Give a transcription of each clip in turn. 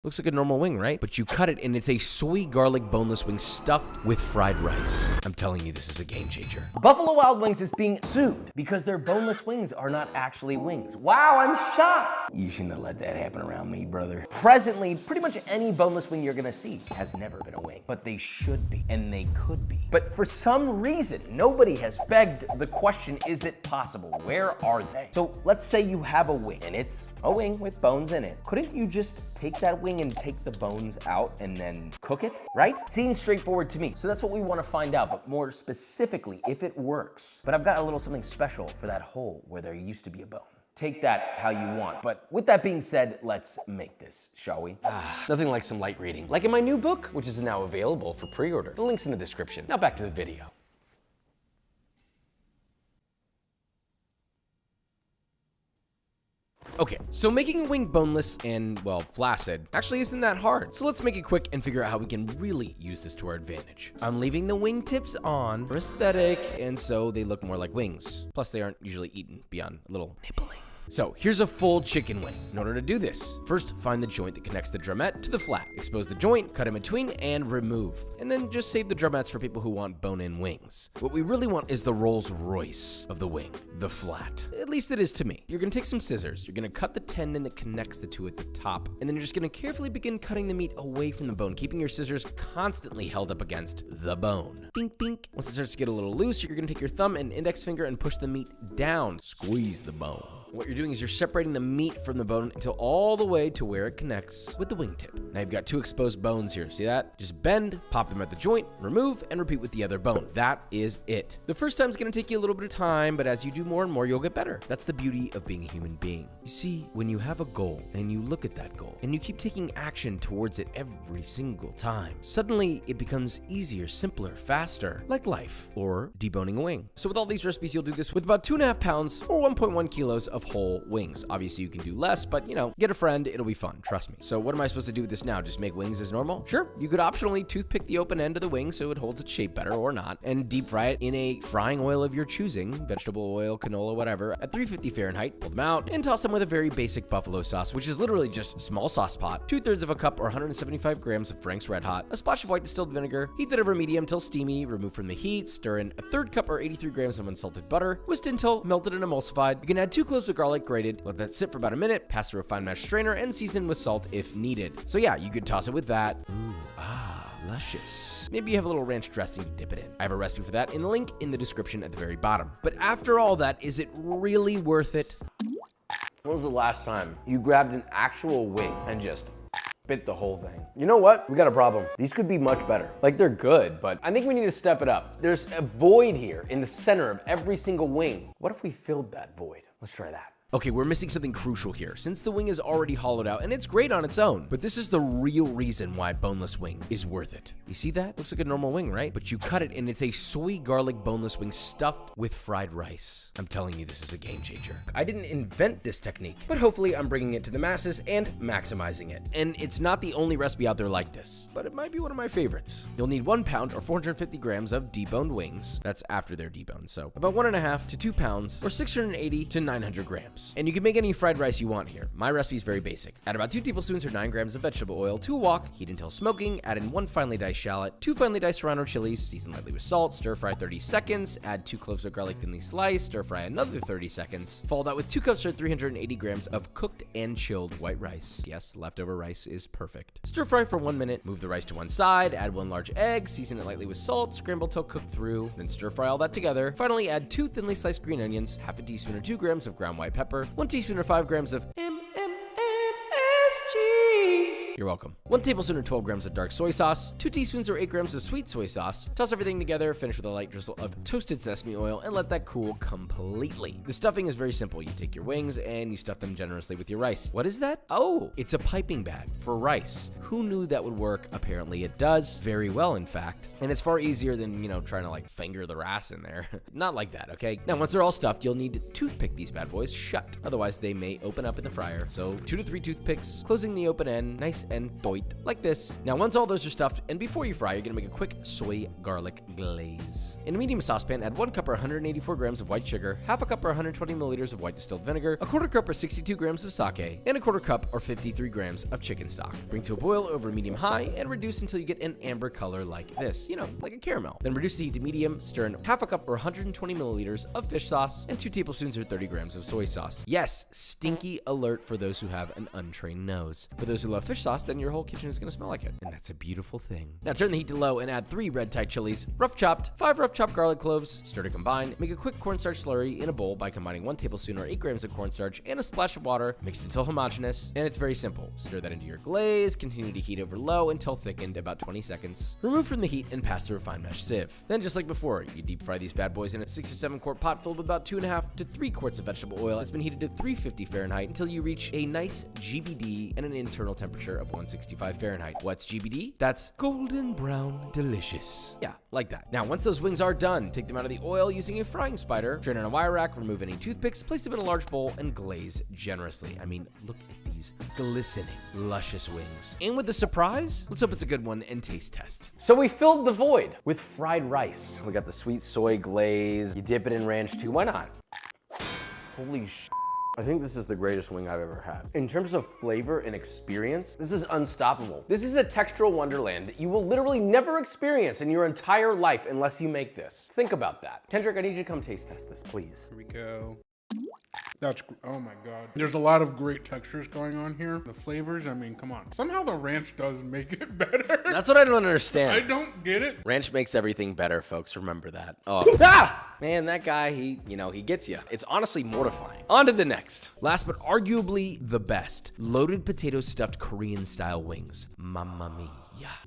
Looks like a normal wing, right? But you cut it and it's a soy garlic boneless wing stuffed with fried rice. I'm telling you, this is a game changer. Buffalo Wild Wings is being sued because their boneless wings are not actually wings. Wow, I'm shocked. You shouldn't have let that happen around me, brother. Presently, pretty much any boneless wing you're gonna see has never been a wing, but they should be, and they could be. But for some reason, nobody has begged the question, is it possible? Where are they? So let's say you have a wing, and it's a wing with bones in it. Couldn't you just take that wing and take the bones out and then cook it, right? Seems straightforward to me. So that's what we want to find out, but more specifically, if it works. But I've got a little something special for that hole where there used to be a bone. Take that how you want. But with that being said, let's make this, shall we? Nothing like some light reading. Like in my new book, which is now available for pre-order. The link's in the description. Now back to the video. Okay, so making a wing boneless and, well, flaccid actually isn't that hard. So let's make it quick and figure out how we can really use this to our advantage. I'm leaving the wing tips on for aesthetic, and so they look more like wings. Plus, they aren't usually eaten beyond a little nibbling. So here's a full chicken wing. In order to do this, first find the joint that connects the drumette to the flat. Expose the joint, cut in between, and remove. And then just save the drumettes for people who want bone-in wings. What we really want is the Rolls Royce of the wing, the flat. At least it is to me. You're gonna take some scissors, you're gonna cut the tendon that connects the two at the top, and then you're just gonna carefully begin cutting the meat away from the bone, keeping your scissors constantly held up against the bone. Bink, bink. Once it starts to get a little loose, you're gonna take your thumb and index finger and push the meat down. Squeeze the bone. What you're doing is you're separating the meat from the bone until all the way to where it connects with the wingtip. Now you've got two exposed bones here. See that? Just bend, pop them at the joint, remove, and repeat with the other bone. That is it. The first time is going to take you a little bit of time, but as you do more and more, you'll get better. That's the beauty of being a human being. You see, when you have a goal and you look at that goal and you keep taking action towards it every single time, suddenly it becomes easier, simpler, faster, like life or deboning a wing. So with all these recipes, you'll do this with about 2.5 pounds or 1.1 kilos of whole wings. Obviously you can do less, but get a friend, it'll be fun, trust me. So what am I supposed to do with this now? Just make wings as normal? Sure, you could optionally toothpick the open end of the wing so it holds its shape better or not, and deep fry it in a frying oil of your choosing, vegetable oil, canola, whatever, at 350 Fahrenheit, pull them out, and toss them with a very basic buffalo sauce, which is literally just a small sauce pot, 2/3 of a cup or 175 grams of Frank's Red Hot, a splash of white distilled vinegar, heat that over medium till steamy, remove from the heat, stir in a 1/3 cup or 83 grams of unsalted butter, whisk until melted and emulsified. You can add 2 cloves of garlic grated, let that sit for about a minute, pass through a fine mesh strainer, and season with salt if needed. So yeah, you could toss it with that. Ooh, luscious. Maybe you have a little ranch dressing to dip it in. I have a recipe for that in the link in the description at the very bottom. But after all that, is it really worth it? When was the last time you grabbed an actual wing and just bit the whole thing? You know what? We got a problem. These could be much better. Like, they're good, but I think we need to step it up. There's a void here in the center of every single wing. What if we filled that void? Let's try that. Okay, we're missing something crucial here, since the wing is already hollowed out, and it's great on its own. But this is the real reason why boneless wing is worth it. You see that? Looks like a normal wing, right? But you cut it, and it's a soy garlic boneless wing stuffed with fried rice. I'm telling you, this is a game changer. I didn't invent this technique, but hopefully I'm bringing it to the masses and maximizing it. And it's not the only recipe out there like this, but it might be one of my favorites. You'll need 1 pound or 450 grams of deboned wings. That's after they're deboned, so about 1.5 to 2 pounds or 680 to 900 grams. And you can make any fried rice you want here. My recipe is very basic. Add about 2 tablespoons or 9 grams of vegetable oil to a wok, heat until smoking, add in 1 finely diced shallot, 2 finely diced serrano chilies, season lightly with salt, stir fry 30 seconds, add 2 cloves of garlic thinly sliced, stir fry another 30 seconds, followed that with 2 cups or 380 grams of cooked and chilled white rice. Yes, leftover rice is perfect. Stir fry for 1 minute, move the rice to one side, add 1 large egg, season it lightly with salt, scramble till cooked through, then stir fry all that together. Finally, add 2 thinly sliced green onions, half a teaspoon or 2 grams of ground white pepper, 1 teaspoon or 5 grams of MSG. You're welcome. 1 tablespoon or 12 grams of dark soy sauce, 2 teaspoons or 8 grams of sweet soy sauce. Toss everything together, finish with a light drizzle of toasted sesame oil, and let that cool completely. The stuffing is very simple. You take your wings and you stuff them generously with your rice. What is that? Oh, it's a piping bag for rice. Who knew that would work? Apparently it does. Very well, in fact. And it's far easier than, trying to finger the rice in there. Not like that, okay? Now, once they're all stuffed, you'll need to toothpick these bad boys shut. Otherwise, they may open up in the fryer. So 2 to 3 toothpicks, closing the open end, nice and doit like this. Now, once all those are stuffed, and before you fry, you're gonna make a quick soy garlic glaze. In a medium saucepan, add 1 cup or 184 grams of white sugar, half a cup or 120 milliliters of white distilled vinegar, a quarter cup or 62 grams of sake, and a quarter cup or 53 grams of chicken stock. Bring to a boil over medium-high and reduce until you get an amber color like this, like a caramel. Then reduce the heat to medium, stir in half a cup or 120 milliliters of fish sauce, and 2 tablespoons or 30 grams of soy sauce. Yes, stinky alert for those who have an untrained nose. For those who love fish sauce, then your whole kitchen is gonna smell like it, and that's a beautiful thing. Now turn the heat to low and add 3 red Thai chilies, rough chopped, 5 rough chopped garlic cloves, stir to combine. Make a quick cornstarch slurry in a bowl by combining 1 tablespoon or 8 grams of cornstarch and a splash of water, mixed until homogeneous, and it's very simple. Stir that into your glaze, continue to heat over low until thickened, about 20 seconds. Remove from the heat and pass through a fine mesh sieve. Then just like before, you deep fry these bad boys in a 6 to 7 quart pot filled with about 2.5 to 3 quarts of vegetable oil that's been heated to 350 Fahrenheit until you reach a nice GBD and an internal temperature of 165 Fahrenheit. What's GBD? That's golden brown delicious. Yeah, like that. Now, once those wings are done, take them out of the oil using a frying spider, drain on a wire rack, remove any toothpicks, place them in a large bowl, and glaze generously. I mean, look at these glistening, luscious wings. And with the surprise, let's hope it's a good one and taste test. So we filled the void with fried rice. We got the sweet soy glaze. You dip it in ranch too. Why not? Holy sh**. I think this is the greatest wing I've ever had. In terms of flavor and experience, this is unstoppable. This is a textural wonderland that you will literally never experience in your entire life unless you make this. Think about that. Kendrick, I need you to come taste test this, please. Here we go. Oh my God. There's a lot of great textures going on here. The flavors, I mean, come on. Somehow the ranch does make it better. That's what I don't understand. I don't get it. Ranch makes everything better, folks. Remember that. Oh. Ah! Man, that guy, he gets you. It's honestly mortifying. On to the next. Last but arguably the best. Loaded potato stuffed Korean style wings. Mamma mia.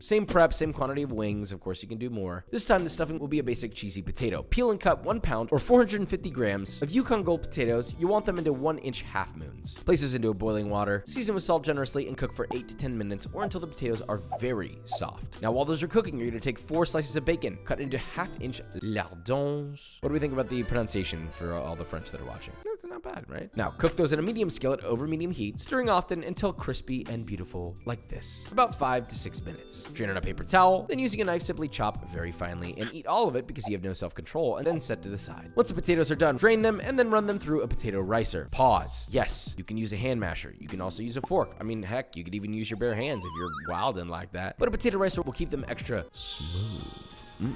Same prep, same quantity of wings. Of course, you can do more. This time, the stuffing will be a basic cheesy potato. Peel and cut 1 pound or 450 grams of Yukon Gold potatoes. You want them into 1-inch half moons. Place those into a boiling water, season with salt generously, and cook for 8 to 10 minutes or until the potatoes are very soft. Now, while those are cooking, you're gonna take 4 slices of bacon, cut into half-inch lardons. What do we think about the pronunciation for all the French that are watching? That's not bad, right? Now, cook those in a medium skillet over medium heat, stirring often until crispy and beautiful like this, for about 5 to 6 minutes. Drain on a paper towel, then using a knife simply chop very finely and eat all of it because you have no self-control, and then set to the side. Once the potatoes are done, drain them and then run them through a potato ricer. Pause. Yes, you can use a hand masher. You can also use a fork. I mean, heck, you could even use your bare hands if you're wildin' like that. But a potato ricer will keep them extra smooth.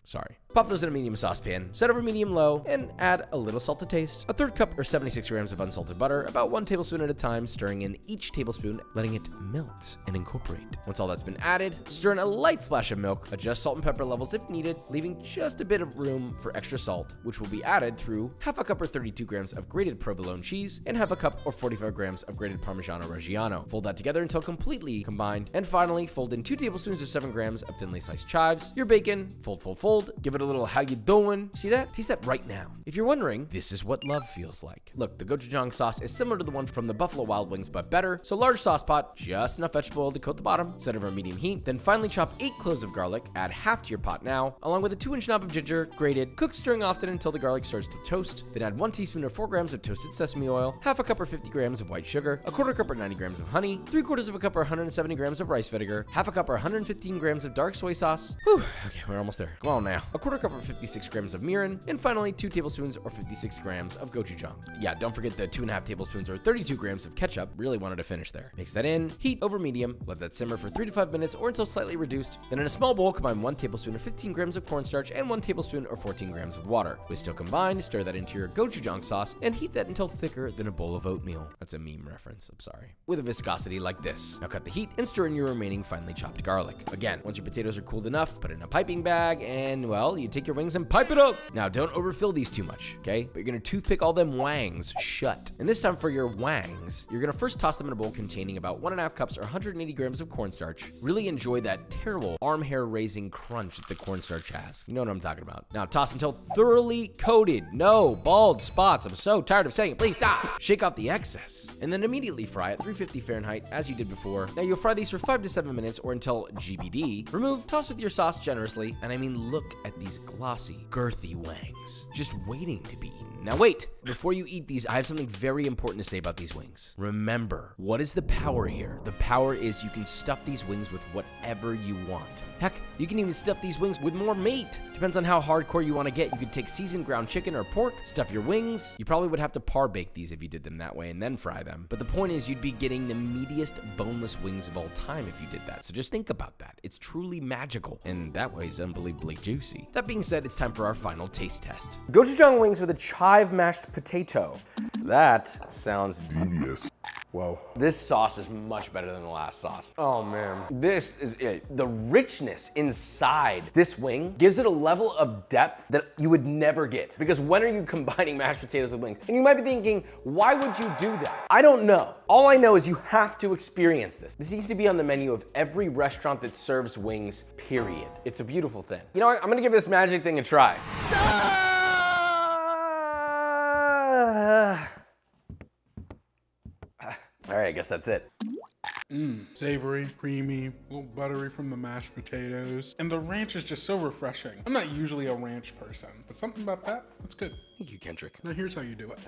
Sorry. Pop those in a medium saucepan, set over medium-low, and add a little salt to taste, a 1/3 cup or 76 grams of unsalted butter, about 1 tablespoon at a time, stirring in each tablespoon, letting it melt and incorporate. Once all that's been added, stir in a light splash of milk, adjust salt and pepper levels if needed, leaving just a bit of room for extra salt, which will be added through half a cup or 32 grams of grated provolone cheese, and half a cup or 45 grams of grated Parmigiano Reggiano. Fold that together until completely combined, and finally, fold in 2 tablespoons or 7 grams of thinly sliced chives, your bacon, fold, give it a little how you doing. See that? Taste that right now. If you're wondering, this is what love feels like. Look, the gochujang sauce is similar to the one from the Buffalo Wild Wings, but better. So large sauce pot, just enough vegetable oil to coat the bottom, set over medium heat, then finally chop 8 cloves of garlic, add half to your pot now, along with a 2-inch knob of ginger, grated, cook stirring often until the garlic starts to toast, then add 1 teaspoon or 4 grams of toasted sesame oil, half a cup or 50 grams of white sugar, a quarter cup or 90 grams of honey, 3/4 of a cup or 170 grams of rice vinegar, half a cup or 115 grams of dark soy sauce. Whew, okay, we're almost there. Come on now. A quarter cup or 56 grams of mirin, and finally 2 tablespoons or 56 grams of gochujang. Yeah, don't forget the 2.5 tablespoons or 32 grams of ketchup. Really wanted to finish there. Mix that in, heat over medium, let that simmer for 3 to 5 minutes or until slightly reduced. Then in a small bowl, combine 1 tablespoon or 15 grams of cornstarch and 1 tablespoon or 14 grams of water. With still combined, stir that into your gochujang sauce and heat that until thicker than a bowl of oatmeal. That's a meme reference, I'm sorry. With a viscosity like this. Now cut the heat and stir in your remaining finely chopped garlic. Again, once your potatoes are cooled enough, put it in a piping bag and, well, you take your wings and pipe it up. Now, don't overfill these too much, okay? But you're gonna toothpick all them wangs shut. And this time for your wangs, you're gonna first toss them in a bowl containing about 1.5 cups or 180 grams of cornstarch. Really enjoy that terrible arm hair raising crunch that the cornstarch has. You know what I'm talking about. Now toss until thoroughly coated. No bald spots. I'm so tired of saying it. Please stop. Shake off the excess. And then immediately fry at 350 Fahrenheit as you did before. Now you'll fry these for 5 to 7 minutes or until GBD. Remove, toss with your sauce generously. And I mean, look at these glossy, girthy wangs. Just waiting to be eaten. Now wait, before you eat these, I have something very important to say about these wings. Remember, what is the power here? The power is you can stuff these wings with whatever you want. Heck, you can even stuff these wings with more meat. Depends on how hardcore you want to get. You could take seasoned ground chicken or pork, stuff your wings. You probably would have to par bake these if you did them that way and then fry them. But the point is you'd be getting the meatiest boneless wings of all time if you did that. So just think about that. It's truly magical, and that way is unbelievably juicy. That being said, it's time for our final taste test. Gochujang wings with a chive mashed potato. That sounds devious. Whoa. This sauce is much better than the last sauce. Oh man, this is it. The richness inside this wing gives it a level of depth that you would never get. Because when are you combining mashed potatoes with wings? And you might be thinking, why would you do that? I don't know. All I know is you have to experience this. This needs to be on the menu of every restaurant that serves wings, period. It's a beautiful thing. You know what? I'm gonna give this magic thing a try. All right, I guess that's it. Savory, creamy, a little buttery from the mashed potatoes. And the ranch is just so refreshing. I'm not usually a ranch person, but something about that, that's good. Thank you, Kendrick. Now here's how you do it.